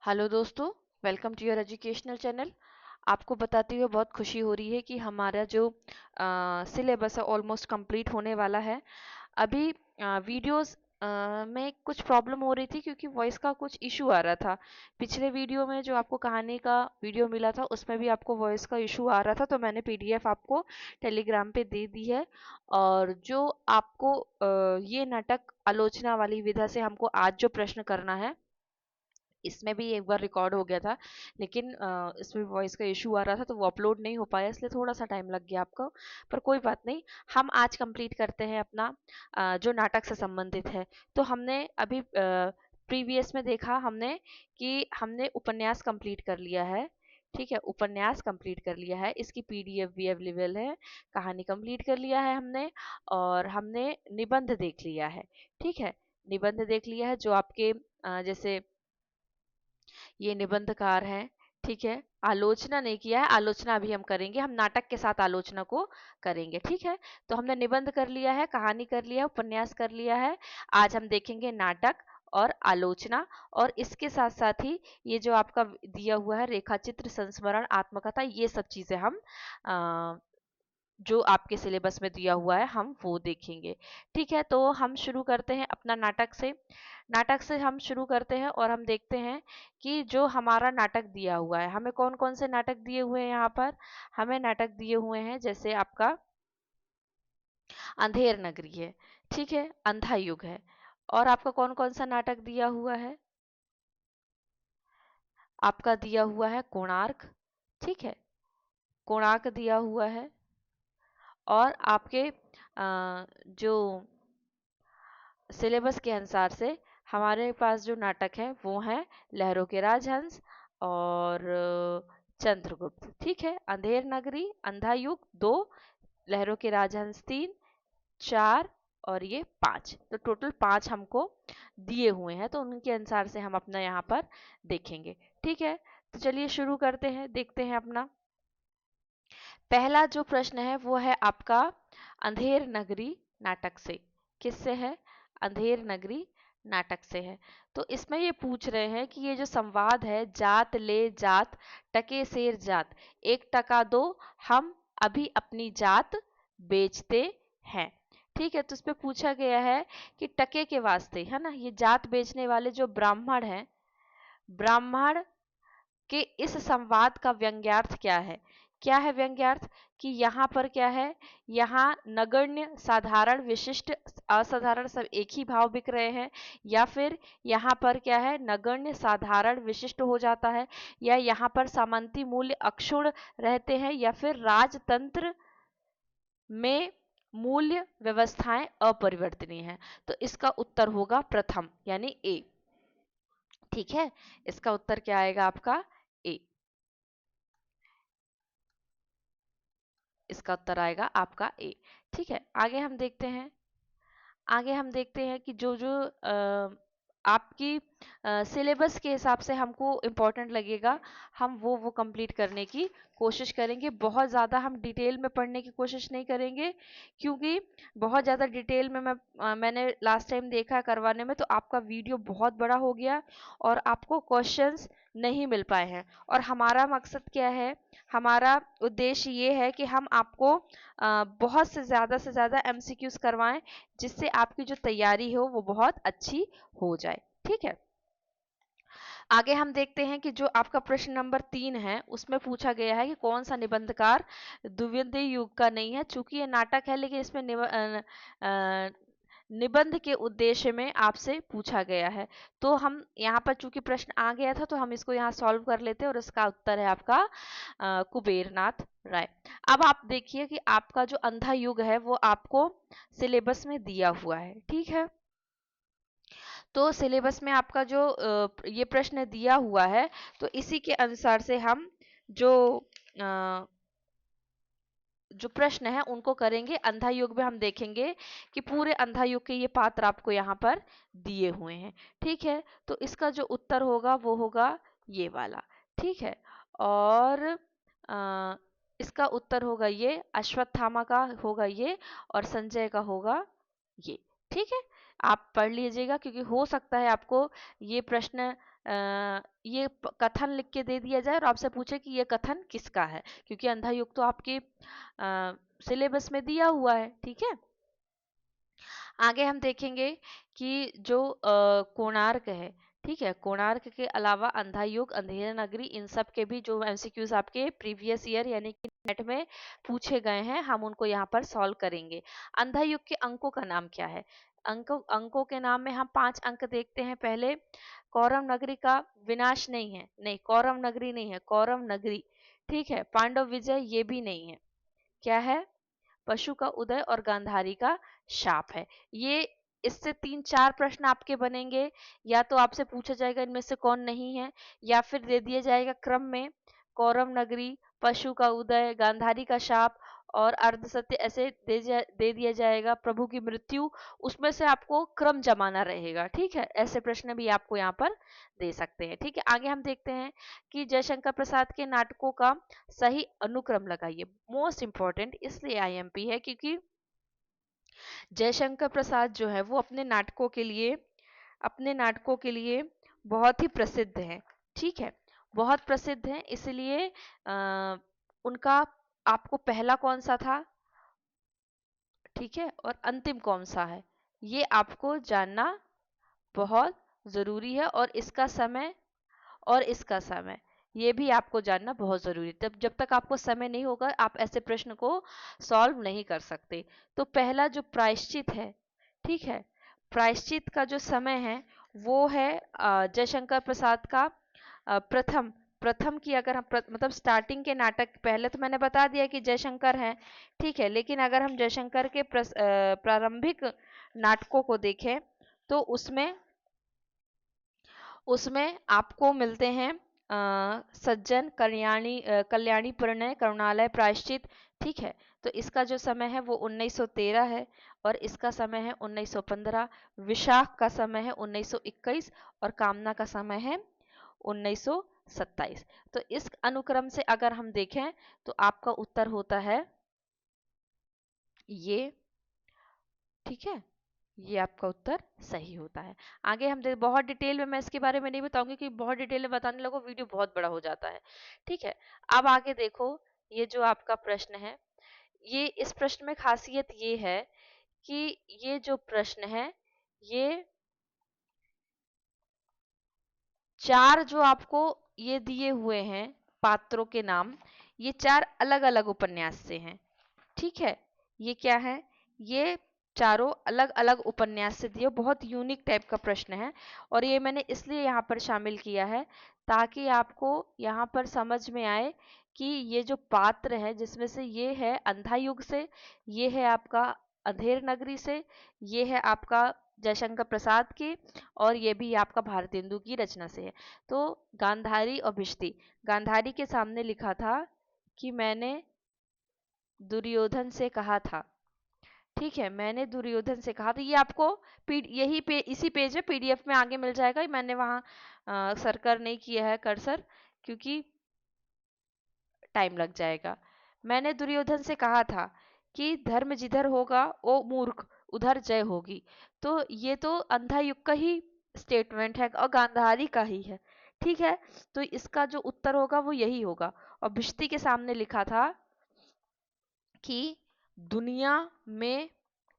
Hello दोस्तों, welcome to your educational channel. आपको बताते हुए बहुत खुशी हो रही है कि हमारा जो सिलेबस है ऑलमोस्ट कंप्लीट होने वाला है। अभी वीडियोस में कुछ प्रॉब्लम हो रही थी क्योंकि वॉइस का कुछ इशू आ रहा था। पिछले वीडियो में जो आपको कहानी का वीडियो मिला था उसमें भी आपको वॉइस का इशू आ रहा था, तो मैंने पीडीएफ आपको टेलीग्राम पे दे दी है। और जो आपको ये नाटक आलोचना वाली विधा से हमको आज जो प्रश्न करना है, इसमें भी एक बार रिकॉर्ड हो गया था, लेकिन इसमें वॉइस का इशू आ रहा था तो वो अपलोड नहीं हो पाया, इसलिए थोड़ा सा टाइम लग गया आपको। पर कोई बात नहीं, हम आज कंप्लीट करते हैं अपना जो नाटक से संबंधित है। तो हमने अभी प्रीवियस में देखा हमने कि हमने उपन्यास कंप्लीट कर लिया है। ठीक है, उपन्यास कंप्लीट कर लिया है, इसकी पीडीएफ भी अवेलेबल है। कहानी कंप्लीट कर लिया है हमने, और हमने निबंध देख लिया है। ठीक है, निबंध देख लिया है जो आपके जैसे ये निबंधकार हैं। ठीक है, आलोचना नहीं किया है, आलोचना अभी हम करेंगे, हम नाटक के साथ आलोचना को करेंगे। ठीक है, तो हमने निबंध कर लिया है, कहानी कर लिया है, उपन्यास कर लिया है। आज हम देखेंगे नाटक और आलोचना, और इसके साथ साथ ही ये जो आपका दिया हुआ है रेखाचित्र, संस्मरण, आत्मकथा, ये सब चीजें हम जो आपके सिलेबस में दिया हुआ है हम वो देखेंगे। ठीक है, तो हम शुरू करते हैं अपना नाटक से। नाटक से हम शुरू करते हैं और हम देखते हैं कि जो हमारा नाटक दिया हुआ है, हमें कौन कौन से नाटक दिए हुए हैं यहाँ पर। हमें नाटक दिए हुए हैं जैसे आपका अंधेर नगरी है, ठीक है, अंधा युग है। और आपका कौन कौन सा नाटक दिया हुआ है, आपका दिया हुआ है कोणार्क। ठीक है, कोणार्क दिया हुआ है। और आपके जो सिलेबस के अनुसार से हमारे पास जो नाटक है वो है लहरों के राजहंस और चंद्रगुप्त। ठीक है, अंधेर नगरी, अंधा युग 2, लहरों के राजहंस 3, 4 और ये 5, तो टोटल 5 हमको दिए हुए हैं, तो उनके अनुसार से हम अपना यहाँ पर देखेंगे। ठीक है, तो चलिए शुरू करते हैं, देखते हैं अपना पहला जो प्रश्न है वो है आपका अंधेर नगरी नाटक से। किससे है? अंधेर नगरी नाटक से है। तो इसमें ये पूछ रहे हैं कि ये जो संवाद है, जात ले जात टके शेर जात, 1 टका दो, हम अभी अपनी जात बेचते हैं। ठीक है, तो इस पे पूछा गया है कि टके के वास्ते, है ना, ये जात बेचने वाले जो ब्राह्मण हैं, ब्राह्मण कि इस संवाद का व्यंग्यार्थ क्या है। क्या है व्यंग्यार्थ? कि यहाँ पर क्या है, यहाँ नगण्य, साधारण, विशिष्ट, असाधारण सब एक ही भाव बिक रहे हैं, या फिर यहाँ पर क्या है, नगण्य, साधारण, विशिष्ट हो जाता है, या यहाँ पर सामंती मूल्य अक्षुण्ण रहते हैं, या फिर राजतंत्र में मूल्य व्यवस्थाएं अपरिवर्तनीय हैं। तो इसका उत्तर होगा प्रथम, यानी ए। ठीक है, इसका उत्तर क्या आएगा आपका? ए। इसका उत्तर आएगा आपका ए। ठीक है, आगे हम देखते हैं। आगे हम देखते हैं कि जो जो आपकी सिलेबस के हिसाब से हमको इम्पोर्टेंट लगेगा, हम वो कंप्लीट करने की कोशिश करेंगे। बहुत ज़्यादा हम डिटेल में पढ़ने की कोशिश नहीं करेंगे, क्योंकि बहुत ज़्यादा डिटेल में मैंने लास्ट टाइम देखा करवाने में, तो आपका वीडियो बहुत बड़ा हो गया और आपको क्वेश्चंस नहीं मिल पाए हैं। और हमारा मकसद क्या है, हमारा उद्देश्य ये है कि हम आपको बहुत से ज़्यादा एमसीक्यूज करवाएं, जिससे आपकी जो तैयारी हो वो बहुत अच्छी हो जाए। ठीक है, आगे हम देखते हैं कि जो आपका प्रश्न नंबर 3 है उसमें पूछा गया है कि कौन सा निबंधकार द्विवेदी युग का नहीं है। चूंकि ये नाटक है, लेकिन इसमें निबंध के उद्देश्य में आपसे पूछा गया है, तो हम यहाँ पर चूंकि प्रश्न आ गया था तो हम इसको यहाँ सॉल्व कर लेते हैं, और इसका उत्तर है आपका कुबेरनाथ राय। अब आप देखिए कि आपका जो अंधा युग है वो आपको सिलेबस में दिया हुआ है। ठीक है, तो सिलेबस में आपका जो ये प्रश्न दिया हुआ है, तो इसी के अनुसार से हम जो अ, जो प्रश्न है उनको करेंगे। अंधा युग में हम देखेंगे कि पूरे अंधा युग के ये पात्र आपको यहाँ पर दिए हुए हैं। ठीक है, तो इसका जो उत्तर होगा वो होगा ये वाला। ठीक है, और इसका उत्तर होगा ये, अश्वत्थामा का होगा ये, और संजय का होगा ये। ठीक है, आप पढ़ लीजिएगा, क्योंकि हो सकता है आपको ये प्रश्न ये कथन लिख के दे दिया जाए और आपसे पूछे कि ये कथन किसका है, क्योंकि अंधा युग तो आपके सिलेबस में दिया हुआ है। ठीक है, आगे हम देखेंगे कि जो कोणार्क है, ठीक है, कोणार्क के अलावा अंधा युग, अंधेरा नगरी, इन सब के भी जो एमसीक्यूज आपके प्रीवियस ईयर यानी कि नेट में पूछे गए हैं, हम उनको यहाँ पर सॉल्व करेंगे। अंधा युग के अंकों का नाम क्या है? अंकों के नाम में हम 5 अंक देखते हैं। पहले, कौरव नगरी का विनाश नहीं है, नहीं कौरव नगरी नहीं है, कौरव नगरी। ठीक है, पांडव विजय ये भी नहीं है, क्या है? पशु का उदय और गांधारी का शाप है। ये इससे 3-4 प्रश्न आपके बनेंगे। या तो आपसे पूछा जाएगा इनमें से कौन नहीं है, या फिर दे दिया जाएगा क्रम में कौरव नगरी, पशु का उदय, गांधारी का शाप और अर्ध सत्य, ऐसे दे दिया जाएगा प्रभु की मृत्यु। उसमें से आपको क्रम जमाना रहेगा। ठीक है, ऐसे प्रश्न भी आपको यहाँ पर दे सकते हैं। ठीक है, आगे हम देखते हैं कि जयशंकर प्रसाद के नाटकों का सही अनुक्रम लगाइए। मोस्ट इंपॉर्टेंट इसलिए आईएमपी है क्योंकि जयशंकर प्रसाद जो है वो अपने नाटकों के लिए बहुत ही प्रसिद्ध हैं। ठीक है, बहुत प्रसिद्ध हैं, इसलिए उनका आपको पहला कौन सा था, ठीक है, और अंतिम कौन सा है, ये आपको जानना बहुत जरूरी है। और इसका समय ये भी आपको जानना बहुत जरूरी है। जब तक आपको समय नहीं होगा आप ऐसे प्रश्न को सॉल्व नहीं कर सकते। तो पहला जो प्रायश्चित है, ठीक है, प्रायश्चित का जो समय है वो है जयशंकर प्रसाद का प्रथम प्रथम की, अगर हम मतलब स्टार्टिंग के नाटक, पहले तो मैंने बता दिया कि जयशंकर है, ठीक है, लेकिन अगर हम जयशंकर के प्रारंभिक नाटकों को देखें तो उसमें उसमें आपको मिलते हैं सज्जन, कल्याणी परिणय, करुणालय, प्रायश्चित। ठीक है, तो इसका जो समय है वो 1913 है और इसका समय है 1915। विशाख का समय है 1921 और कामना का समय है 1927। तो इस अनुक्रम से अगर हम देखें तो आपका उत्तर होता है ये। ठीक है, ये आपका उत्तर सही होता है। आगे हम बहुत डिटेल में, मैं इसके बारे में नहीं बताऊंगी कि बहुत डिटेल में बताने लगो वीडियो बहुत बड़ा हो जाता है। ठीक है, अब आगे देखो, ये जो आपका प्रश्न है, ये इस प्रश्न में खासियत ये है कि ये जो प्रश्न है, ये 4 जो आपको ये दिए हुए हैं पात्रों के नाम, ये 4 अलग अलग उपन्यास से हैं। ठीक है, ये क्या है, ये चारों अलग अलग उपन्यास से दिए, बहुत यूनिक टाइप का प्रश्न है और ये मैंने इसलिए यहाँ पर शामिल किया है ताकि आपको यहाँ पर समझ में आए कि ये जो पात्र है, जिसमें से ये है अंधा युग से, ये है आपका अंधेर नगरी से, ये है आपका जयशंकर प्रसाद की, और ये भी आपका भारतेंदु की रचना से है। तो गांधारी और भिष्टी, गांधारी के सामने लिखा था कि मैंने दुर्योधन से कहा था। ठीक है, मैंने दुर्योधन से कहा था, ये आपको इसी पेज में पीडीएफ में आगे मिल जाएगा। मैंने वहाँ सर्कल नहीं किया है कर्सर, क्योंकि टाइम लग जाएगा। मैंने दुर्योधन से कहा था कि धर्म जिधर होगा ओ मूर्ख उधर जय होगी। तो ये तो अंधा युग का ही स्टेटमेंट है और गांधारी का ही है। ठीक है, तो इसका जो उत्तर होगा वो यही होगा। और भिष्टी के सामने लिखा था कि दुनिया में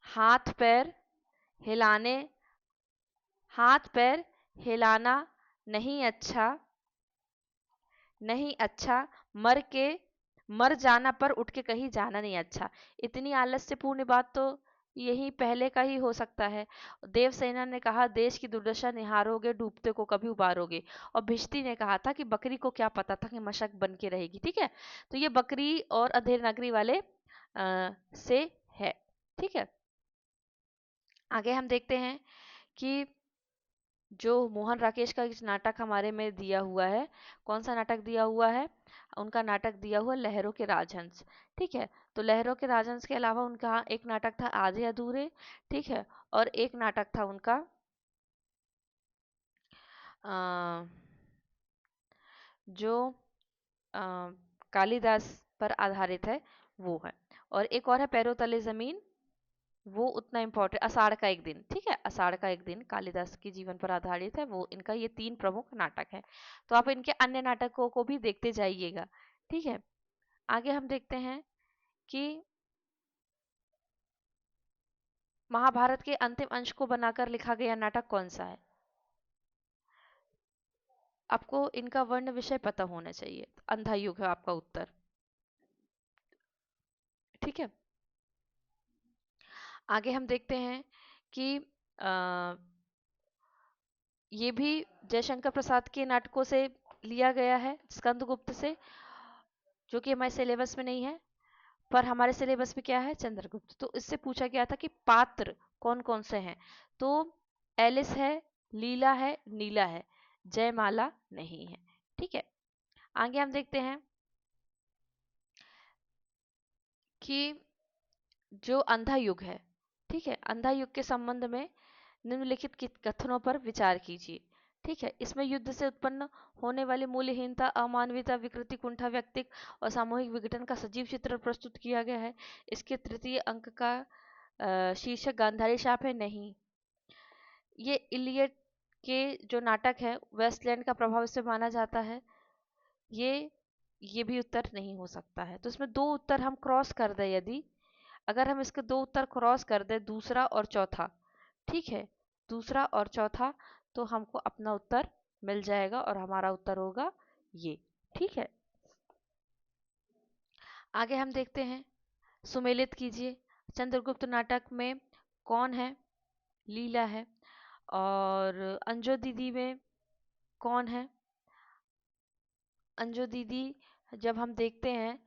हाथ पैर हिलाने हाथ पैर हिलाना नहीं अच्छा, नहीं अच्छा, मर जाना पर उठ के कहीं जाना नहीं अच्छा। इतनी आलस्यपूर्ण बात तो यही पहले का ही हो सकता है। देवसेना ने कहा देश की दुर्दशा निहारोगे डूबते को कभी उबारोगे। और भिष्टी ने कहा था कि बकरी को क्या पता था कि मशक बन के रहेगी। ठीक है, तो ये बकरी और अधेर नगरी वाले से है। ठीक है, आगे हम देखते हैं कि जो मोहन राकेश का इस नाटक हमारे में दिया हुआ है, कौन सा नाटक दिया हुआ है, उनका नाटक दिया हुआ लहरों के राजहंस। ठीक है, तो लहरों के राजहंस के अलावा उनका एक नाटक था आधे अधूरे। ठीक है, और एक नाटक था उनका अ, जो अ, कालिदास पर आधारित है, वो है। और एक और है पैरों तले जमीन, वो उतना इम्पोर्टेंट, आषाढ़ का एक दिन, ठीक है, आषाढ़ का एक दिन कालिदास के जीवन पर आधारित है वो, इनका ये 3 प्रमुख नाटक है। तो आप इनके अन्य नाटकों को भी देखते जाइएगा, ठीक है। आगे हम देखते हैं कि महाभारत के अंतिम अंश को बनाकर लिखा गया नाटक कौन सा है। आपको इनका वर्ण विषय पता होना चाहिए। अंधा युग है आपका उत्तर, ठीक है। आगे हम देखते हैं कि ये भी जयशंकर प्रसाद के नाटकों से लिया गया है, स्कंदगुप्त से, जो कि हमारे सिलेबस में नहीं है, पर हमारे सिलेबस में क्या है, चंद्रगुप्त। तो इससे पूछा गया था कि पात्र कौन कौन से हैं, तो एलिस है, लीला है, नीला है, जयमाला नहीं है, ठीक है। आगे हम देखते हैं कि जो अंधा युग है, ठीक है, अंधा युग के संबंध में निम्नलिखित कथनों पर विचार कीजिए, ठीक है। इसमें युद्ध से उत्पन्न होने वाली मूल्यहीनता, अमानवीयता, विकृति, कुंठा, व्यक्तिक और सामूहिक विघटन का सजीव चित्र प्रस्तुत किया गया है। इसके तृतीय अंक का शीर्षक गांधारी शाप है, नहीं। ये इलियड के जो नाटक है, वेस्टलैंड का प्रभाव इससे माना जाता है, ये भी उत्तर नहीं हो सकता है। तो इसमें 2 उत्तर हम क्रॉस कर दें, यदि अगर हम इसके 2 उत्तर क्रॉस कर दें, दूसरा और चौथा, ठीक है, दूसरा और चौथा, तो हमको अपना उत्तर मिल जाएगा और हमारा उत्तर होगा ये, ठीक है। आगे हम देखते हैं, सुमेलित कीजिए, चंद्रगुप्त नाटक में कौन है, लीला है, और अंजो दीदी में कौन है। अंजो दीदी जब हम देखते हैं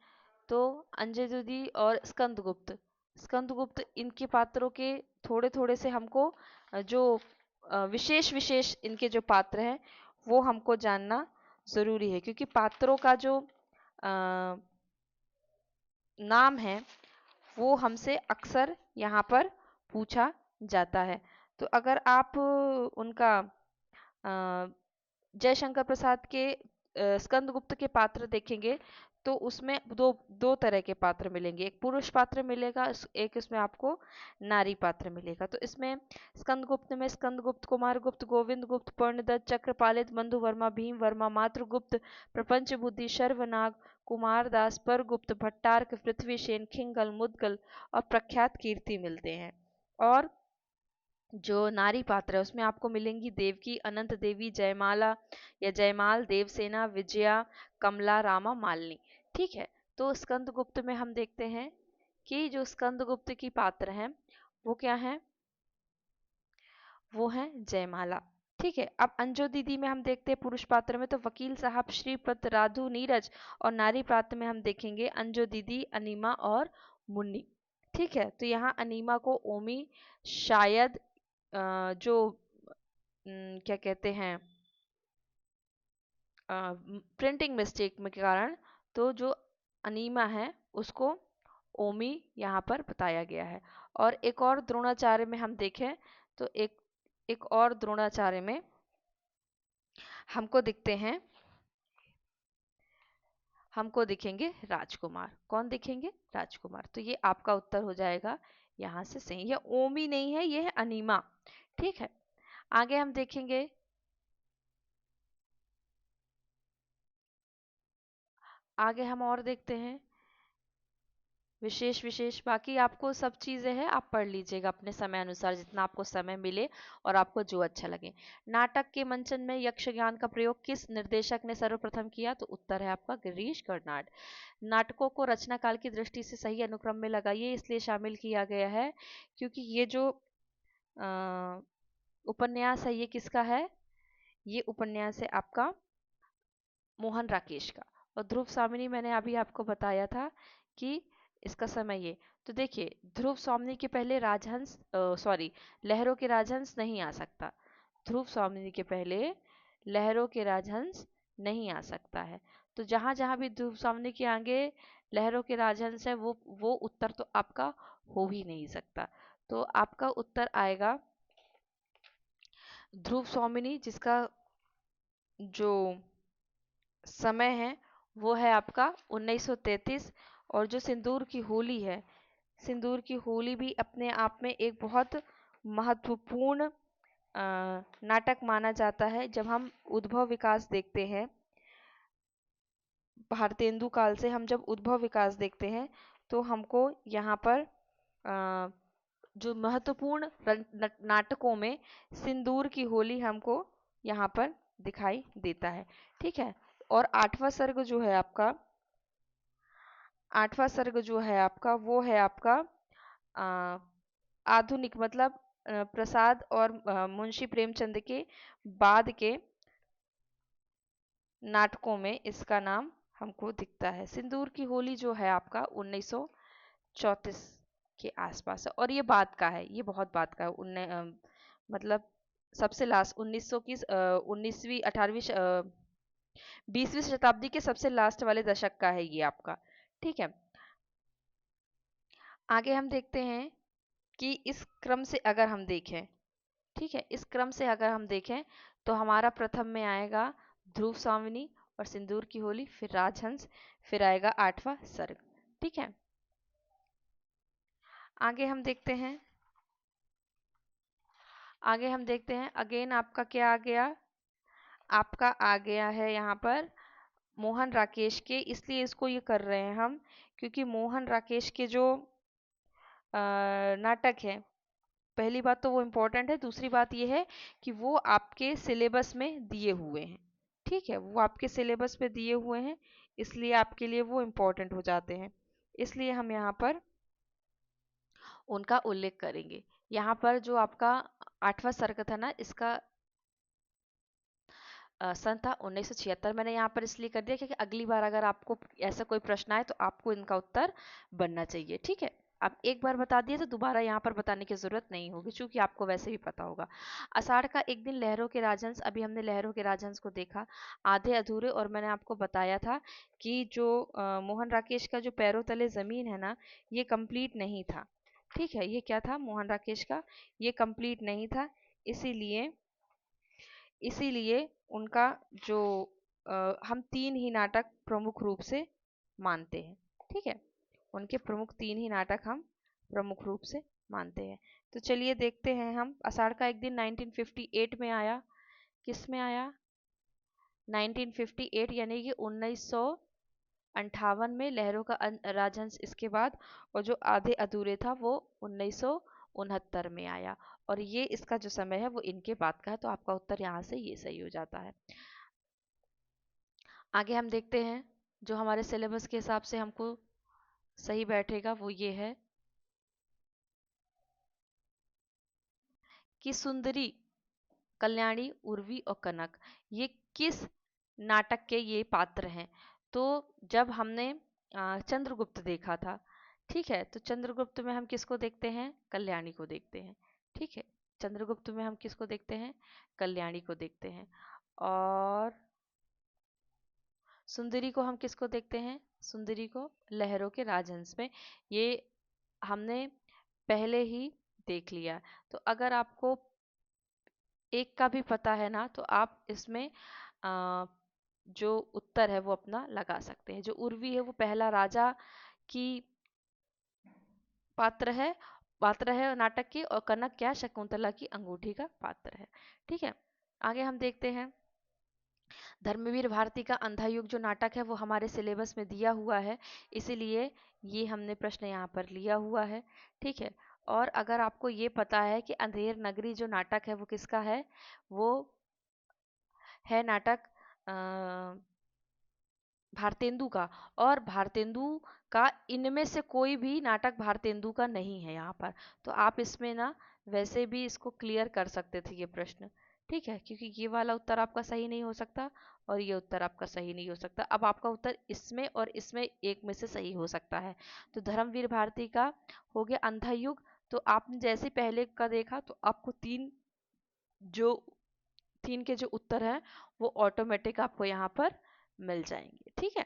तो अंजय दीदी और स्कंदगुप्त, स्कंदगुप्त इनके पात्रों के थोड़े थोड़े से हमको जो विशेष विशेष इनके जो पात्र हैं वो हमको जानना जरूरी है, क्योंकि पात्रों का जो नाम है वो हमसे अक्सर यहाँ पर पूछा जाता है। तो अगर आप उनका जयशंकर प्रसाद के स्कंदगुप्त के पात्र देखेंगे तो उसमें दो दो तरह के पात्र मिलेंगे, एक पुरुष पात्र मिलेगा, एक इसमें आपको नारी पात्र मिलेगा। तो इसमें स्कंदगुप्त में स्कंदगुप्त, कुमारगुप्त, गोविंद गुप्त, पर्णदत्त, चक्रपालित, बंधु वर्मा, भीम वर्मा, मातृगुप्त, प्रपंच बुद्धि, शर्वनाग, कुमारदास, परगुप्त, भट्टार्क, पृथ्वीसेन, खिंगल, मुदगल और प्रख्यात कीर्ति मिलते हैं। और जो नारी पात्र है उसमें आपको मिलेंगी देवकी, अनंत देवी, जयमाला या जयमाल, देवसेना, विजया, कमला, रामा, मालिनी, ठीक है। तो स्कंदगुप्त में हम देखते हैं कि जो स्कंदगुप्त की पात्र हैं वो क्या है, वो है जयमाला, ठीक है। अब अंजो दीदी में हम देखते हैं पुरुष पात्र में तो वकील साहब, श्रीपत, राधु, नीरज, और नारी पात्र में हम देखेंगे अंजो दीदी, अनीमा और मुन्नी, ठीक है। तो यहाँ अनीमा को ओमी शायद जो क्या कहते हैं प्रिंटिंग मिस्टेक में के कारण, तो जो अनीमा है उसको ओमी यहाँ पर बताया गया है। और एक और द्रोणाचार्य में हम देखें तो एक और द्रोणाचार्य में हमको दिखते हैं, हमको दिखेंगे राजकुमार। कौन दिखेंगे, राजकुमार। तो ये आपका उत्तर हो जाएगा यहाँ से सही। ये ओमी नहीं है, ये है अनीमा, ठीक है। आगे हम देखेंगे, आगे हम और देखते हैं विशेष विशेष, बाकी आपको सब चीज़ें हैं, आप पढ़ लीजिएगा अपने समय अनुसार जितना आपको समय मिले और आपको जो अच्छा लगे। नाटक के मंचन में यक्ष ज्ञान का प्रयोग किस निर्देशक ने सर्वप्रथम किया, तो उत्तर है आपका गिरीश कर्नाड। नाटकों को रचना काल की दृष्टि से सही अनुक्रम में लगाइए, इसलिए शामिल किया गया है क्योंकि ये जो उपन्यास है ये किसका है, ये उपन्यास है आपका मोहन राकेश का। और ध्रुव स्वामिनी मैंने अभी आपको बताया था कि इसका समय ये। तो देखिए ध्रुव स्वामिनी के पहले राजहंस, सॉरी, लहरों के राजहंस नहीं आ सकता। ध्रुव स्वामिनी के पहले लहरों के राजहंस नहीं आ सकता है। तो जहां जहां भी ध्रुव स्वामिनी के आगे लहरों के राजहंस है वो उत्तर तो आपका हो ही नहीं सकता। तो आपका उत्तर आएगा ध्रुव स्वामिनी, जिसका जो समय है वो है आपका 1933। और जो सिंदूर की होली है, सिंदूर की होली भी अपने आप में एक बहुत महत्वपूर्ण नाटक माना जाता है। जब हम उद्भव विकास देखते हैं, भारतेंदु काल से हम जब उद्भव विकास देखते हैं, तो हमको यहाँ पर जो महत्वपूर्ण नाटकों में सिंदूर की होली हमको यहाँ पर दिखाई देता है। ठीक है। और आठवां सर्ग जो है आपका वो है आपका अ, आधुनिक, मतलब प्रसाद और मुंशी प्रेमचंद के बाद के नाटकों में इसका नाम हमको दिखता है। सिंदूर की होली जो है आपका 1934 के आसपास है, और ये बाद का है, ये बहुत बाद का है। मतलब सबसे लास्ट 1900 की 19वीं 18वीं 20वीं शताब्दी के सबसे लास्ट वाले दशक का है ये आपका। ठीक है। आगे हम देखते हैं कि इस क्रम से अगर हम देखें, ठीक है, इस क्रम से अगर हम देखें तो हमारा प्रथम में आएगा ध्रुव स्वामिनी और सिंदूर की होली, फिर राजहंस, फिर आएगा आठवां सर्ग। ठीक है। आगे हम देखते हैं, अगेन आपका क्या आ गया, आपका आ गया है यहाँ पर मोहन राकेश के। इसलिए इसको ये कर रहे हैं हम क्योंकि मोहन राकेश के जो नाटक है, पहली बात तो वो इम्पोर्टेंट है, दूसरी बात ये है कि वो आपके सिलेबस में दिए हुए हैं। ठीक है, वो आपके सिलेबस में दिए हुए हैं, इसलिए आपके लिए वो इम्पोर्टेंट हो जाते हैं, इसलिए हम यहाँ पर उनका उल्लेख करेंगे। यहाँ पर जो आपका आठवां सर्ग था ना, इसका सन था 1976। मैंने यहाँ पर इसलिए कर दिया क्योंकि अगली बार अगर आपको ऐसा कोई प्रश्न आए तो आपको इनका उत्तर बनना चाहिए। ठीक है, आप एक बार बता दिए तो दोबारा यहाँ पर बताने की जरूरत नहीं होगी, क्योंकि आपको वैसे भी पता होगा। आषाढ़ का एक दिन, लहरों के राजहंस। अभी हमने लहरों के राजहंस को देखा, आधे अधूरे, और मैंने आपको बताया था कि जो मोहन राकेश का जो पैरों तले जमीन है ना, ये कंप्लीट नहीं था। ठीक है, ये क्या था मोहन राकेश का, ये कंप्लीट नहीं था, इसीलिए इसीलिए उनका जो हम तीन ही नाटक प्रमुख रूप से मानते हैं। ठीक है, उनके प्रमुख तीन ही नाटक हम प्रमुख रूप से मानते हैं। तो चलिए देखते हैं हम। आषाढ़ का एक दिन 1958 में आया। किस में आया? 1958, यानी कि 1958 में लहरों का राजहंस इसके बाद, और जो आधे अधूरे था वो 1969 में आया, और ये इसका जो समय है वो इनके बाद का है। तो आपका उत्तर यहाँ से ये सही हो जाता है। आगे हम देखते हैं, जो हमारे सिलेबस के हिसाब से हमको सही बैठेगा वो ये है कि सुंदरी, कल्याणी, उर्वी और कनक, ये किस नाटक के ये पात्र हैं। तो जब हमने चंद्रगुप्त देखा था, ठीक है, तो चंद्रगुप्त में हम किसको देखते हैं? कल्याणी को देखते हैं। ठीक है, चंद्रगुप्त में हम किसको देखते हैं? कल्याणी को देखते हैं। और सुंदरी को हम किसको देखते हैं? सुंदरी को लहरों के राजहंस में। ये हमने पहले ही देख लिया। तो अगर आपको एक का भी पता है ना, तो आप इसमें जो उत्तर है वो अपना लगा सकते हैं। जो उर्वी है वो पहला राजा की पात्र है नाटक की, और कनक क्या? शकुंतला की अंगूठी का पात्र है। ठीक है, आगे हम देखते हैं। धर्मवीर भारती का अंधा युग जो नाटक है वो हमारे सिलेबस में दिया हुआ है, इसीलिए ये हमने प्रश्न यहाँ पर लिया हुआ है। ठीक है, और अगर आपको ये पता है कि अंधेर नगरी जो नाटक है वो किसका है, वो है नाटक भारतेंदु का, और भारतेंदु का इनमें से कोई भी नाटक भारतेंदु का नहीं है यहाँ पर, तो आप इसमें ना वैसे भी इसको क्लियर कर सकते थे ये प्रश्न। ठीक है, क्योंकि ये वाला उत्तर आपका सही नहीं हो सकता और ये उत्तर आपका सही नहीं हो सकता। अब आपका उत्तर इसमें और इसमें एक में से सही हो सकता है। तो धर्मवीर भारती का हो गया अंधा युग। तो आपने जैसे पहले का देखा, तो आपको जो तीन के जो उत्तर हैं वो ऑटोमेटिक आपको यहाँ पर मिल जाएंगे। ठीक है,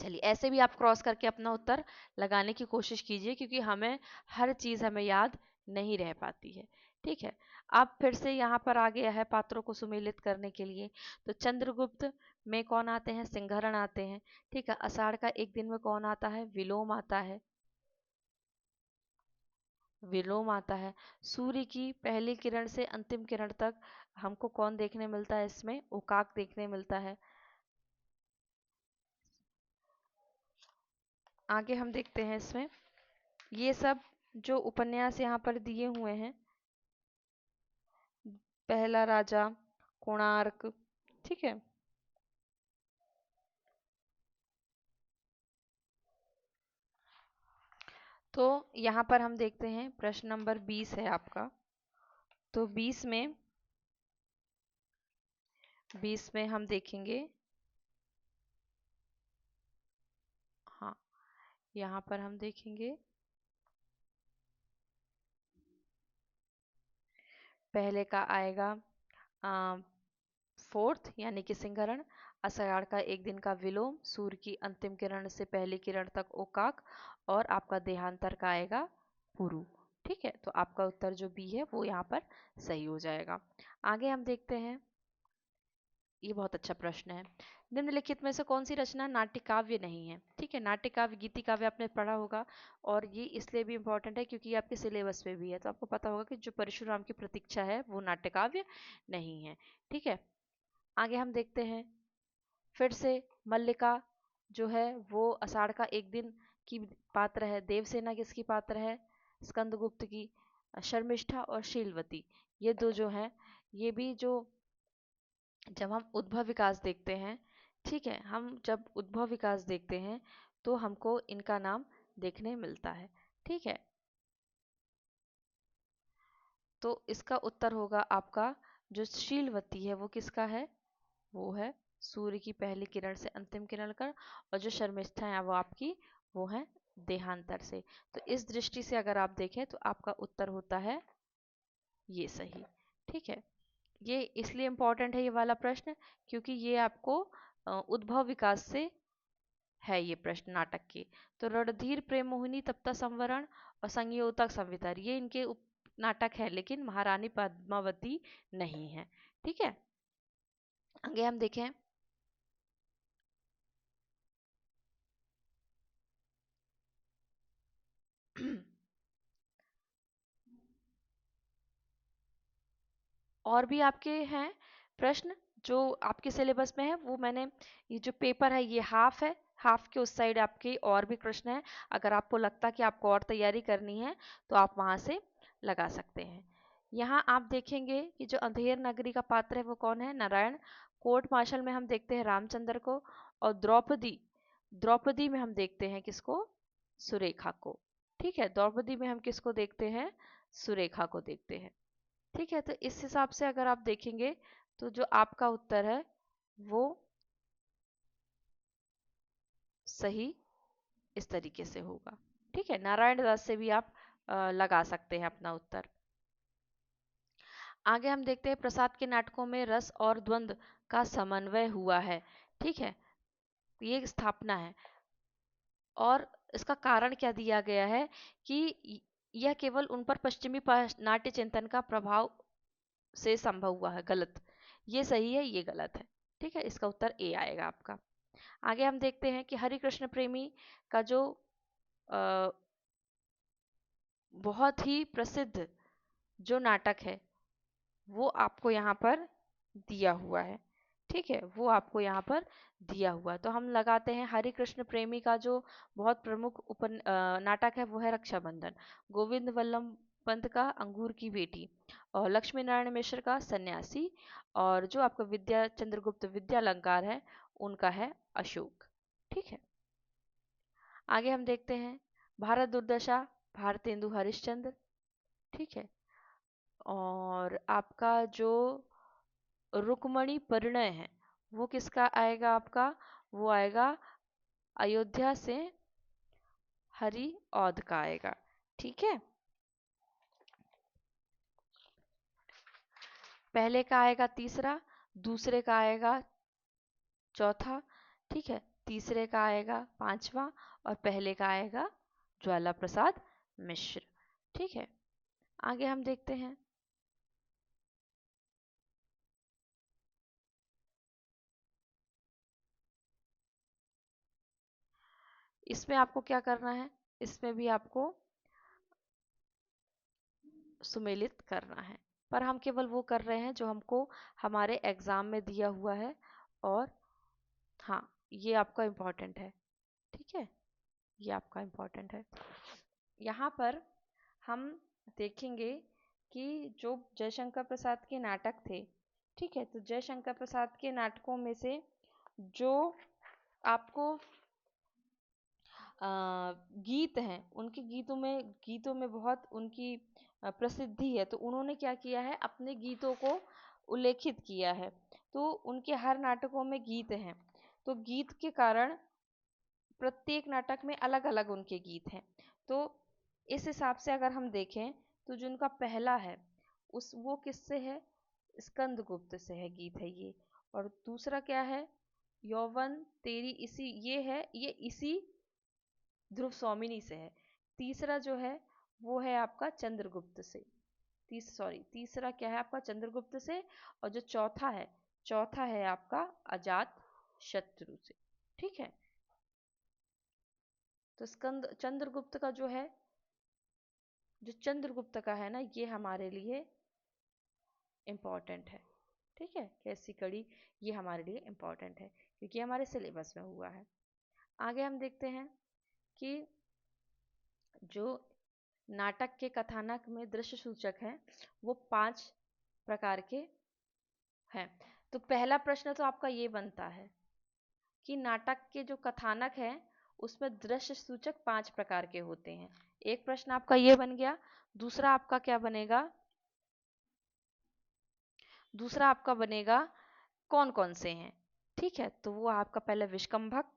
चलिए ऐसे भी आप क्रॉस करके अपना उत्तर लगाने की कोशिश कीजिए, क्योंकि हमें हर चीज़ हमें याद नहीं रह पाती है। ठीक है, अब फिर से यहाँ पर आ गया है पात्रों को सुमेलित करने के लिए। तो चंद्रगुप्त में कौन आते हैं? सिंहरण आते हैं। ठीक है, आषाढ़ का एक दिन में कौन आता है? विलोम आता है। विलोम आता है। सूर्य की पहली किरण से अंतिम किरण तक हमको कौन देखने मिलता है? इसमें उकाक देखने मिलता है। आगे हम देखते हैं इसमें ये सब जो उपन्यास यहाँ पर दिए हुए हैं, पहला राजा, कोणार्क, ठीक है। तो यहाँ पर हम देखते हैं प्रश्न नंबर 20 है आपका। तो 20 में हम देखेंगे, हाँ, यहाँ पर हम देखेंगे पहले का आएगा फोर्थ यानी कि सिंहरण, आषाढ़ का एक दिन का विलोम, सूर्य की अंतिम किरण से पहली किरण तक ओकाक, और आपका देहांतर का आएगा पुरु। ठीक है, तो आपका उत्तर जो बी है वो यहाँ पर सही हो जाएगा। आगे हम देखते हैं, ये बहुत अच्छा प्रश्न है। निम्नलिखित में से कौन सी रचना नाट्य काव्य नहीं है? ठीक है, नाट्य काव्य गीति काव्य आपने पढ़ा होगा, और ये इसलिए भी इम्पोर्टेंट है क्योंकि ये आपके सिलेबस में भी है, तो आपको पता होगा कि जो परशुराम की प्रतीक्षा है वो नाट्य काव्य नहीं है। ठीक है, आगे हम देखते हैं फिर से मल्लिका जो है वो आषाढ़ का एक दिन की पात्र है। देवसेना किसकी पात्र है? स्कंदगुप्त की। शर्मिष्ठा और शीलवती, ये दो जो हैं, ये भी जो जब हम उद्भव विकास देखते हैं, ठीक है, हम जब उद्भव विकास देखते हैं तो हमको इनका नाम देखने मिलता है। ठीक है, तो इसका उत्तर होगा आपका जो शीलवती है वो किसका है? वो है सूर्य की पहली किरण से अंतिम किरण का, और जो शर्मिष्ठा है वो आपकी वो है देहांतर से। तो इस दृष्टि से अगर आप देखें तो आपका उत्तर होता है ये सही। ठीक है, ये इसलिए इम्पोर्टेंट है ये वाला प्रश्न क्योंकि ये आपको उद्भव विकास से है ये प्रश्न नाटक के। तो रणधीर प्रेम मोहिनी तप्ता संवरण और संयोतक संवितर ये इनके नाटक है, लेकिन महारानी पद्मावती नहीं है। ठीक है, आगे हम देखें और भी आपके हैं प्रश्न जो आपके सिलेबस में है, वो मैंने, ये जो पेपर है ये हाफ है, हाफ के उस साइड आपके और भी प्रश्न है। अगर आपको लगता है कि आपको और तैयारी करनी है तो आप वहां से लगा सकते हैं। यहाँ आप देखेंगे कि जो अंधेर नगरी का पात्र है वो कौन है? नारायण। कोर्ट मार्शल में हम देखते हैं रामचंद्र को, और द्रौपदी, द्रौपदी में हम देखते हैं किसको? सुरेखा को। ठीक है, द्रौपदी में हम किसको देखते हैं? सुरेखा को देखते हैं। ठीक है, तो इस हिसाब से अगर आप देखेंगे तो जो आपका उत्तर है वो सही इस तरीके से होगा। ठीक है, नारायण दास से भी आप लगा सकते हैं अपना उत्तर। आगे हम देखते हैं प्रसाद के नाटकों में रस और द्वंद्व का समन्वय हुआ है। ठीक है, ये स्थापना है, और इसका कारण क्या दिया गया है कि यह केवल उन पर पश्चिमी नाट्य चिंतन का प्रभाव से संभव हुआ है। गलत, ये सही है, ये गलत है। ठीक है, इसका उत्तर ए आएगा आपका। आगे हम देखते हैं कि हरिकृष्ण प्रेमी का जो अ, बहुत ही प्रसिद्ध जो नाटक है वो आपको यहाँ पर दिया हुआ है। ठीक है, वो आपको यहाँ पर दिया हुआ है, तो हम लगाते हैं हरिकृष्ण प्रेमी का जो बहुत प्रमुख नाटक है वो है रक्षाबंधन, गोविंद वल्लभ पंत का अंगूर की बेटी, और लक्ष्मी नारायण मिश्र का सन्यासी, और जो आपका विद्या चंद्रगुप्त विद्यालंकार है उनका है अशोक। ठीक है, आगे हम देखते हैं भारत दुर्दशा, भारतेंदु हरिश्चंद्र। ठीक है, और आपका जो रुक्मणी परिणय है वो किसका आएगा? आपका वो आएगा अयोध्या से हरि औध का आएगा। ठीक है, पहले का आएगा तीसरा, दूसरे का आएगा चौथा, ठीक है, तीसरे का आएगा पांचवा, और पहले का आएगा ज्वाला प्रसाद मिश्र। ठीक है, आगे हम देखते हैं इसमें आपको क्या करना है। इसमें भी आपको सुमेलित करना है। पर हम केवल वो कर रहे हैं जो हमको हमारे एग्जाम में दिया हुआ है। और हाँ, ये आपका इम्पोर्टेंट है, ठीक है, ये आपका इम्पोर्टेंट है। यहाँ पर हम देखेंगे कि जो जयशंकर प्रसाद के नाटक थे, ठीक है, तो जयशंकर प्रसाद के नाटकों में से जो आपको गीत हैं, उनके गीतों में बहुत उनकी प्रसिद्धि है, तो उन्होंने क्या किया है, अपने गीतों को उल्लेखित किया है। तो उनके हर नाटकों में गीत हैं, तो गीत के कारण प्रत्येक नाटक में अलग अलग उनके गीत हैं। तो इस हिसाब से अगर हम देखें तो जो उनका पहला है वो किससे है, स्कंदगुप्त से है, गीत है ये। और दूसरा क्या है, यौवन तेरी इसी, ये इसी ध्रुव स्वामिनी से है। तीसरा जो है वो है आपका चंद्रगुप्त से, तीसरा क्या है आपका, चंद्रगुप्त से। और जो चौथा है आपका अजात शत्रु से, ठीक है। तो चंद्रगुप्त का जो है, जो चंद्रगुप्त का है ना, ये हमारे लिए इम्पोर्टेंट है, ठीक है, कैसी कड़ी, ये हमारे लिए इम्पोर्टेंट है क्योंकि हमारे सिलेबस में हुआ है। आगे हम देखते हैं कि जो नाटक के कथानक में दृश्य सूचक हैं वो 5 प्रकार के हैं। तो पहला प्रश्न तो आपका ये बनता है कि नाटक के जो कथानक है उसमें दृश्य सूचक 5 प्रकार के होते हैं। एक प्रश्न आपका ये बन गया। दूसरा आपका क्या बनेगा, दूसरा आपका बनेगा कौन कौन से हैं, ठीक है, तो वो आपका पहले विष्कंभक,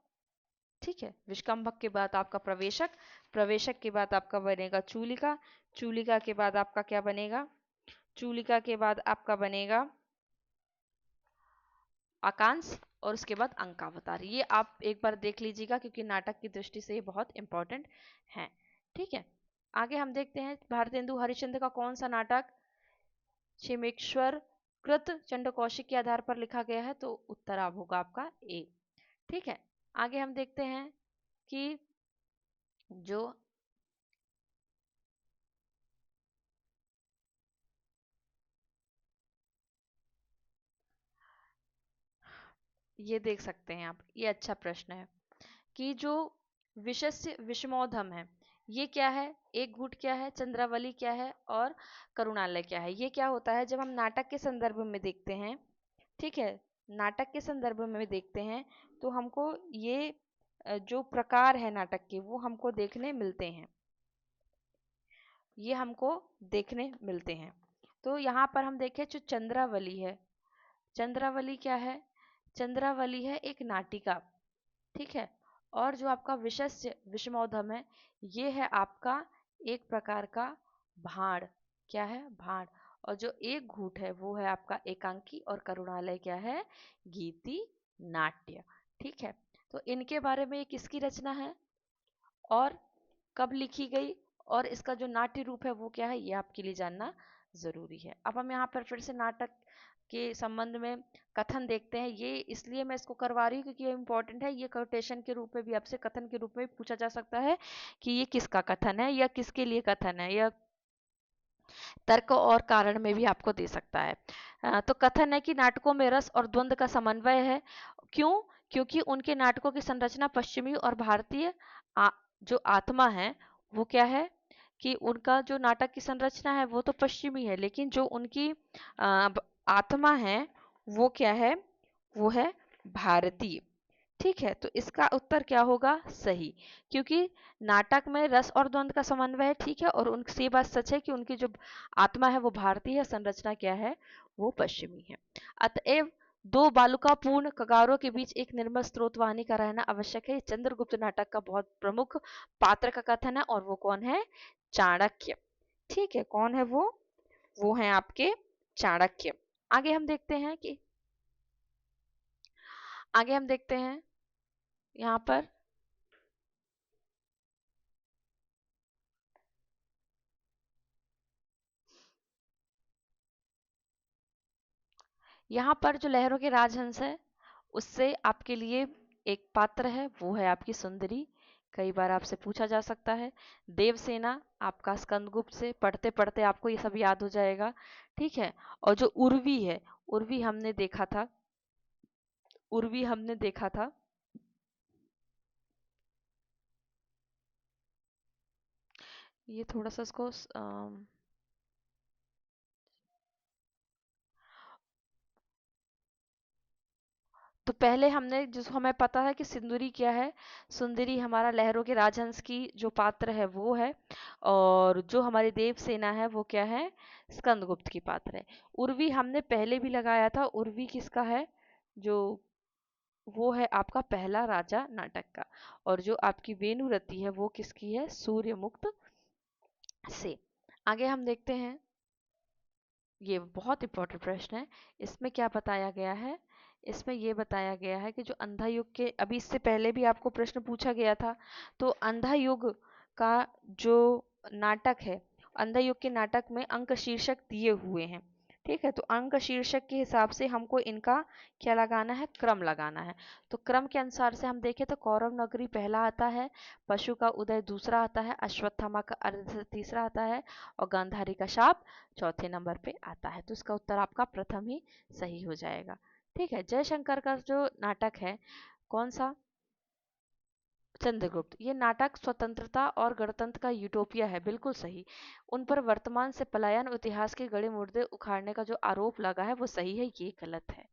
ठीक है, विष्कंभक के बाद आपका प्रवेशक, प्रवेशक के बाद आपका बनेगा चूलिका, चूलिका के बाद आपका क्या बनेगा, चूलिका के बाद आपका बनेगा आकांश, और उसके बाद अंकावतार। ये आप एक बार देख लीजिएगा क्योंकि नाटक की दृष्टि से ये बहुत इंपॉर्टेंट है, ठीक है। आगे हम देखते हैं भारतेंदु हरिश्चंद्र का कौन सा नाटक क्षेमेश्वर कृत चंडकौशिक के आधार पर लिखा गया है, तो उत्तर आप होगा आपका ए, ठीक है। आगे हम देखते हैं कि जो ये देख सकते हैं आप, ये अच्छा प्रश्न है कि जो विशस्य विषमोधम है ये क्या है, एक घूट क्या है, चंद्रावली क्या है, और करुणालय क्या है। ये क्या होता है, जब हम नाटक के संदर्भ में देखते हैं, ठीक है, नाटक के संदर्भ में देखते हैं तो हमको ये जो प्रकार है नाटक के वो हमको देखने मिलते हैं, ये हमको देखने मिलते हैं। तो यहाँ पर हम देखें जो चंद्रावली है, चंद्रावली क्या है, चंद्रावली है एक नाटिका, ठीक है। और जो आपका विशस्य विषमोधम है ये है आपका एक प्रकार का भाण, क्या है, भाण। और जो एक घूट है वो है आपका एकांकी, और करुणालय क्या है, गीति नाट्य, ठीक है। तो इनके बारे में ये किसकी रचना है और कब लिखी गई, और इसका जो नाट्य रूप है वो क्या है, ये आपके लिए जानना जरूरी है। अब हम यहाँ पर फिर से नाटक के संबंध में कथन देखते हैं। ये इसलिए मैं इसको करवा रही हूँ क्योंकि ये इंपॉर्टेंट है, ये कोटेशन के रूप में भी आपसे कथन के रूप में भी पूछा जा सकता है कि ये किसका कथन है या किसके लिए कथन है, या तर्क और कारण में भी आपको दे सकता है। तो कथन है कि नाटकों में रस और द्वंद्व का समन्वय है। क्यों, क्योंकि उनके नाटकों की संरचना पश्चिमी और भारतीय जो आत्मा है वो क्या है, कि उनका जो नाटक की संरचना है वो तो पश्चिमी है, लेकिन जो उनकी आत्मा है वो क्या है, वो है भारतीय, ठीक है। तो इसका उत्तर क्या होगा, सही, क्योंकि नाटक में रस और द्वंद्व का समन्वय है, ठीक है, और उनसे बात सच है कि उनकी जो आत्मा है वो भारतीय है, संरचना क्या है, वो पश्चिमी है। अतएव दो बालुकापूर्ण कगारों के बीच एक निर्मल स्रोत वाहिनी का रहना आवश्यक है। चंद्रगुप्त नाटक का बहुत प्रमुख पात्र का कथन है, और वो कौन है, चाणक्य, ठीक है, कौन है वो है आपके चाणक्य। आगे हम देखते हैं कि आगे हम देखते हैं यहाँ पर यहाँ पर जो लहरों के राजहंस है उससे आपके लिए एक पात्र है, वो है आपकी सुंदरी कई बार आपसे पूछा जा सकता है। देवसेना आपका स्कंदगुप्त से पढ़ते पढ़ते आपको ये सब याद हो जाएगा। ठीक है। और जो उर्वी है, उर्वी हमने देखा था, उर्वी हमने देखा था, ये थोड़ा सा इसको तो पहले हमने, जो हमें पता है कि सिंदूरी क्या है, सुंदरी हमारा लहरों के राजहंस की जो पात्र है वो है, और जो हमारी देवसेना है वो क्या है, स्कंदगुप्त की पात्र है। उर्वी हमने पहले भी लगाया था, उर्वी किसका है, जो वो है आपका पहला राजा नाटक का। और जो आपकी वेनुरति है वो किसकी है, सूर्यमुक्त से। आगे हम देखते हैं, ये बहुत इंपॉर्टेंट प्रश्न है। इसमें क्या बताया गया है, इसमें ये बताया गया है कि जो अंधा युग के, अभी इससे पहले भी आपको प्रश्न पूछा गया था, तो अंधा युग का जो नाटक है, अंधा युग के नाटक में अंक शीर्षक दिए हुए हैं। ठीक है, तो अंक शीर्षक के हिसाब से हमको इनका क्या लगाना है, क्रम लगाना है। तो क्रम के अनुसार से हम देखें तो कौरव नगरी पहला आता है, पशु का उदय दूसरा आता है, अश्वत्थामा का अर्ध तीसरा आता है, और गांधारी का शाप चौथे नंबर पे आता है। तो इसका उत्तर आपका प्रथम ही सही हो जाएगा। ठीक है। जयशंकर का जो नाटक है, कौन सा, चंद्रगुप्त, ये नाटक स्वतंत्रता और गणतंत्र का यूटोपिया है, बिल्कुल सही। उन पर वर्तमान से पलायन और इतिहास के गड़े मुर्दे उखाड़ने का जो आरोप लगा है वो सही है, ये गलत है।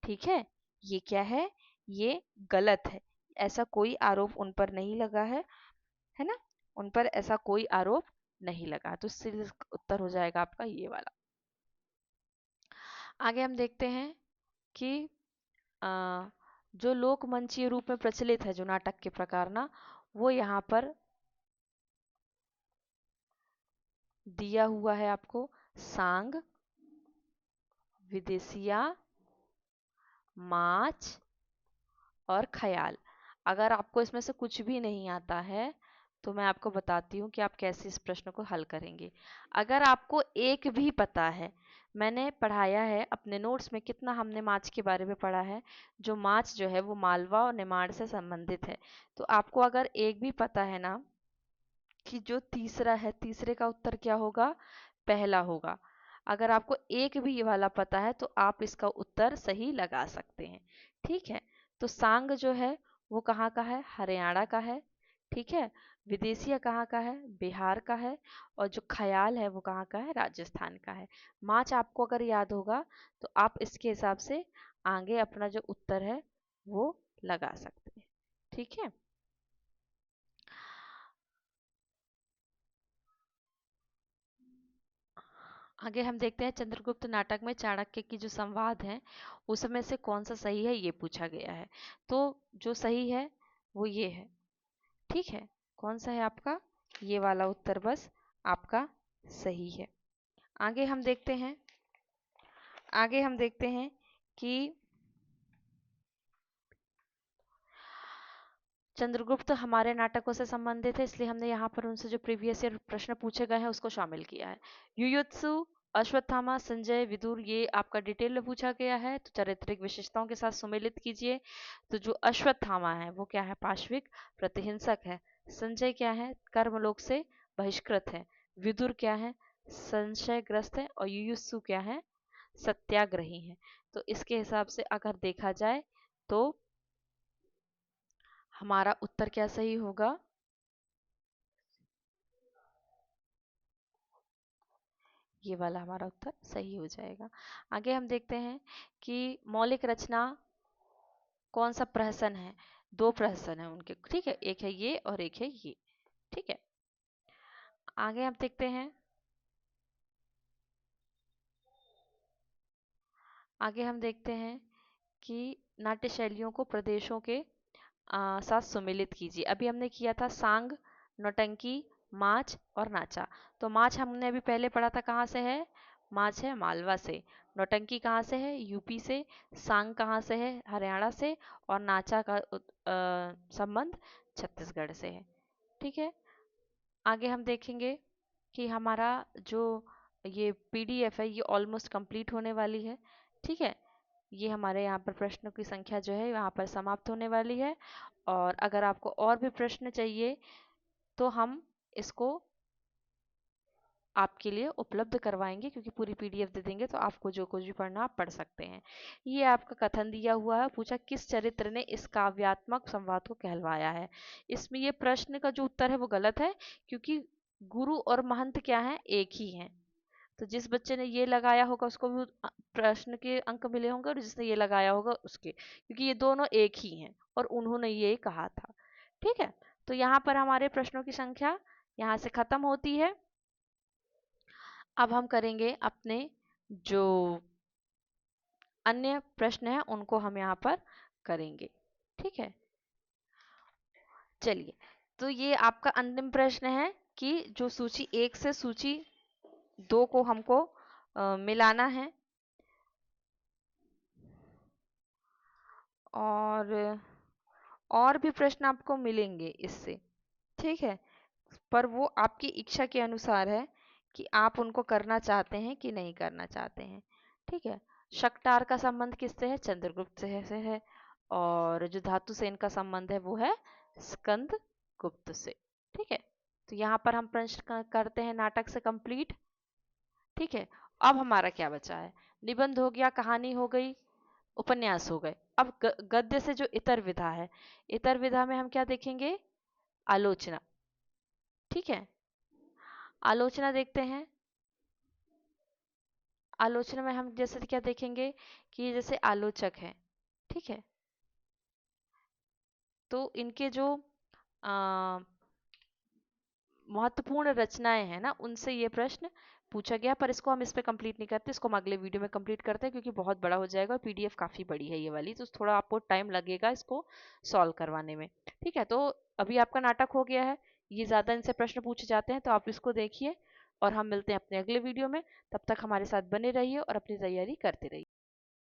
ठीक है, ये क्या है, ये गलत है। ऐसा कोई आरोप उन पर नहीं लगा है ना, उन पर ऐसा कोई आरोप नहीं लगा। तो इसलिए उत्तर हो जाएगा आपका ये वाला। आगे हम देखते हैं कि अ, जो लोकमंचीय रूप में प्रचलित है जो नाटक के प्रकार ना, वो यहाँ पर दिया हुआ है आपको। सांग, विदेशिया, माच और ख्याल। अगर आपको इसमें से कुछ भी नहीं आता है तो मैं आपको बताती हूँ कि आप कैसे इस प्रश्न को हल करेंगे। अगर आपको एक भी पता है, मैंने पढ़ाया है अपने नोट्स में, कितना हमने माच के बारे में पढ़ा है। जो माच जो है वो मालवा और निमाड़ से संबंधित है। तो आपको अगर एक भी पता है ना कि जो तीसरा है, तीसरे का उत्तर क्या होगा, पहला होगा। अगर आपको एक भी ये वाला पता है तो आप इसका उत्तर सही लगा सकते हैं। ठीक है। तो सांग जो है वो कहाँ का है, हरियाणा का है। ठीक है। विदेशिया कहाँ का है, बिहार का है। और जो ख्याल है वो कहाँ का है, राजस्थान का है। मार्च आपको अगर याद होगा तो आप इसके हिसाब से आगे अपना जो उत्तर है वो लगा सकते हैं। ठीक है। आगे हम देखते हैं, चंद्रगुप्त नाटक में चाणक्य की जो संवाद है उसमें से कौन सा सही है, ये पूछा गया है। तो जो सही है वो ये है। ठीक है। कौन सा है आपका, ये वाला उत्तर बस आपका सही है। आगे हम देखते हैं, आगे हम देखते हैं कि चंद्रगुप्त हमारे नाटकों से संबंधित है, इसलिए हमने यहाँ पर उनसे जो प्रीवियस ईयर प्रश्न पूछे गए हैं उसको शामिल किया है। युयुत्सु, अश्वत्थामा, संजय, विदुर, ये आपका डिटेल में पूछा गया है, तो चारित्रिक विशेषताओं के साथ सुमेलित कीजिए। तो जो अश्वत्थामा है वो क्या है, पाश्विक प्रतिहिंसक है। संजय क्या है, कर्मलोक से बहिष्कृत है। विदुर क्या है, संशयग्रस्त है। और युयुत्सु क्या है, सत्याग्रही है। तो इसके हिसाब से अगर देखा जाए तो हमारा उत्तर क्या सही होगा, ये वाला हमारा उत्तर सही हो जाएगा। आगे हम देखते हैं कि मौलिक रचना कौन सा प्रहसन है, दो प्रहसन है उनके। ठीक है, एक है ये और एक है ये। ठीक है। आगे हम देखते हैं, आगे हम देखते हैं कि नाट्य शैलियों को प्रदेशों के साथ सुमेलित कीजिए। अभी हमने किया था सांग, नौटंकी, माच और नाचा। तो माच हमने अभी पहले पढ़ा था, कहाँ से है, माच है मालवा से। नौटंकी कहाँ से है, यूपी से। सांग कहाँ से है, हरियाणा से। और नाचा का संबंध छत्तीसगढ़ से है। ठीक है। आगे हम देखेंगे कि हमारा जो ये पीडीएफ है ये ऑलमोस्ट कंप्लीट होने वाली है। ठीक है। ये हमारे यहाँ पर प्रश्नों की संख्या जो है यहाँ पर समाप्त होने वाली है। और अगर आपको और भी प्रश्न चाहिए तो हम इसको आपके लिए उपलब्ध करवाएंगे, क्योंकि पूरी पीडीएफ दे देंगे तो आपको जो कुछ भी पढ़ना आप पढ़ सकते हैं। ये आपका कथन दिया हुआ है, पूछा किस चरित्र ने इस काव्यात्मक संवाद को कहलवाया है। इसमें ये प्रश्न का जो उत्तर है वो गलत है, क्योंकि गुरु और महंत क्या है, एक ही हैं। तो जिस बच्चे ने ये लगाया होगा उसको भी प्रश्न के अंक मिले होंगे, और जिसने ये लगाया होगा उसके, क्योंकि ये दोनों एक ही हैं और उन्होंने ये कहा था। ठीक है, तो यहाँ पर हमारे प्रश्नों की संख्या यहाँ से खत्म होती है। अब हम करेंगे अपने जो अन्य प्रश्न हैं उनको हम यहाँ पर करेंगे। ठीक है, चलिए, तो ये आपका अंतिम प्रश्न है कि जो सूची 1 से सूची 2 को हमको मिलाना है, और भी प्रश्न आपको मिलेंगे इससे। ठीक है, पर वो आपकी इच्छा के अनुसार है कि आप उनको करना चाहते हैं कि नहीं करना चाहते हैं। ठीक है, शक्टार का संबंध किससे है, चंद्रगुप्त से है। और जो धातुसेन का संबंध है वो है स्कंद गुप्त से। ठीक है, तो यहाँ पर हम प्रश्न करते हैं नाटक से कंप्लीट। ठीक है, अब हमारा क्या बचा है, निबंध हो गया, कहानी हो गई, उपन्यास हो गए। अब गद्य से जो इतर विधा है, इतर विधा में हम क्या देखेंगे, आलोचना। ठीक है, आलोचना देखते हैं। आलोचना में हम जैसे क्या देखेंगे कि जैसे आलोचक हैं, ठीक है, तो इनके जो महत्वपूर्ण रचनाएं हैं ना, उनसे ये प्रश्न पूछा गया। पर इसको हम इस पे कंप्लीट नहीं करते, इसको हम अगले वीडियो में कंप्लीट करते हैं, क्योंकि बहुत बड़ा हो जाएगा और पीडीएफ काफ़ी बड़ी है ये वाली, तो थोड़ा आपको टाइम लगेगा इसको सॉल्व करवाने में। ठीक है, तो अभी आपका नाटक हो गया है, ये ज़्यादा इनसे प्रश्न पूछे जाते हैं तो आप इसको देखिए, और हम मिलते हैं अपने अगले वीडियो में। तब तक हमारे साथ बने रहिए और अपनी तैयारी करते रहिए।